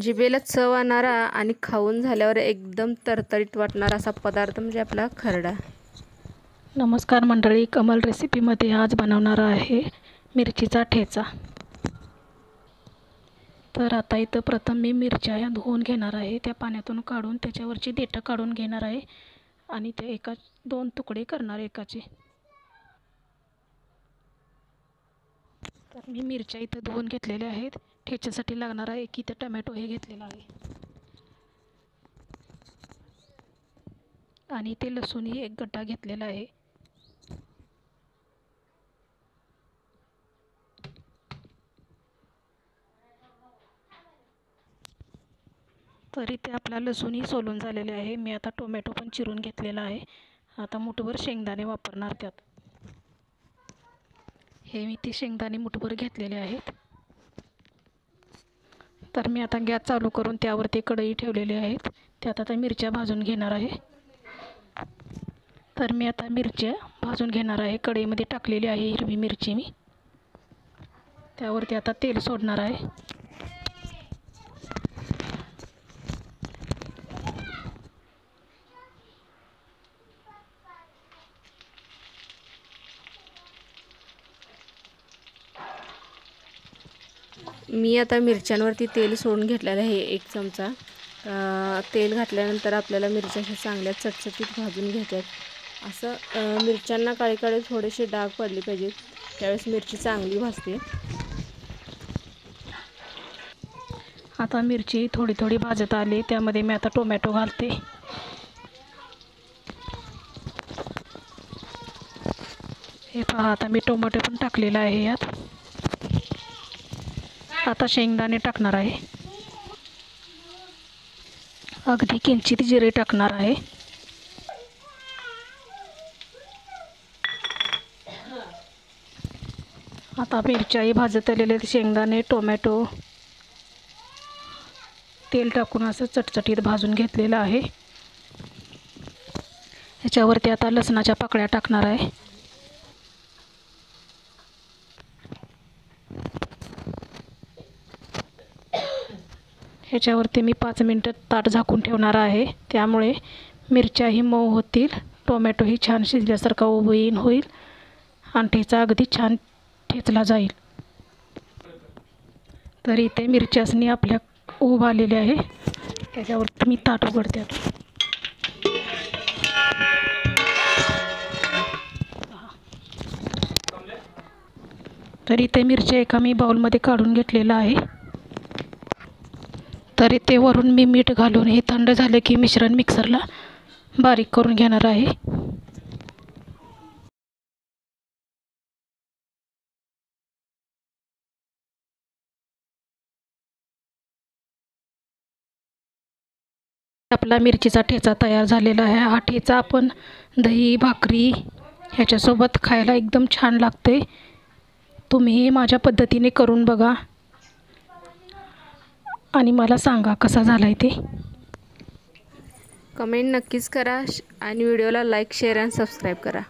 जिभेला चव आणणारा आणि खाऊन झाल्यावर एकदम तरतरीत वाटणारा असा पदार्थ म्हणजे आपला खरडा। नमस्कार मंडळी, कमल रेसिपीमध्ये आज बनवणार आहे मिरचीचा ठेचा। तर आता इथं प्रथम मी मिरच्या ह्या धुवून घेणार आहे, त्या पाण्यातून काढून त्याच्यावरची देठं काढून घेणार आहे आणि ते दोन तुकडे करणार एकाचे। तर मी मिरच्या इथं धुवून घेतलेल्या आहेत। ठेच्यासाठी लागणार आहे की ते टोमॅटो हे घेतलेला आहे आणि ते लसूण ही एक गड्डा घेतलेला आहे। तरी ते आपला लसूणही सोलून झालेले आहे। मी आता टोमॅटो पण चिरून घेतलेला आहे। आता मुठभर शेंगदाणे वापरणार त्यात। हे मी ते शेंगदाणे मुठभर घेतलेले आहेत। तर मी आता गॅस चालू करून त्यावरती कढई ठेवलेली आहेत। त्यात आता मिरच्या भाजून घेणार आहे। तर मी आता मिरच्या भाजून घेणार आहे। कढईमध्ये टाकलेली आहे हिरवी मिरची मी। त्यावरती आता तेल सोडणार आहे। मी आता मिरच्यांवरती तेल सोडून घेतलेलं आहे 1 चमचा। तेल घातल्यानंतर आपल्याला मिरच्या चांगल्या चटचटीत भाजून घ्यायच्यात। असं मिरच्यांना काळे काळे थोडेसे डाग पडले पाहिजेत, त्यावेळेस मिरची चांगली भाजते। आता मिरची थोडी थोडी भाजत आली, त्यामध्ये मी आता टोमॅटो घालते। हे पहा, आता मी टोमॅटो पण टाकलेला आहे यात। आता शेंगदाणे टाकणार आहे। अगदी किंचित जिरे टाकणार आहे। आता मिरच्याही भाजत आलेले शेंगदाणे टोमॅटो तेल टाकून असं चटचटीत भाजून घेतलेलं आहे। ह्याच्यावरती आता लसणाच्या पाकळ्या टाकणार आहे। ह्याच्यावरती मी 5 मिनिटं ताट झाकून ठेवणार आहे, त्यामुळे मिरच्याही मऊ होतील, टोमॅटोही छान शिजल्यासारखा होईल आणि ठेचा अगदी छान ठेचला जाईल। तर इथे मिरच्यासनी आपल्या ऊब आलेले आहे। त्याच्यावरती मी ताट उघडते। तर इथे मिरच्या एका मी बाउलमध्ये काढून घेतलेला आहे। तर इथे वरून मी मीठ घालून हे थंड झाले की मिश्रण मिक्सरला बारीक करून घेणार आहे। आपला मिरचीचा ठेचा तयार झालेला आहे। हा ठेचा आपण दही भाकरी ह्याच्यासोबत खायला एकदम छान लागते। तुम्ही माझ्या पद्धतीने करून बघा आणि मला सांगा कसा झालाय ते। कमेंट नक्कीच करा आणि व्हिडिओला लाईक शेअर आणि सबस्क्राईब करा।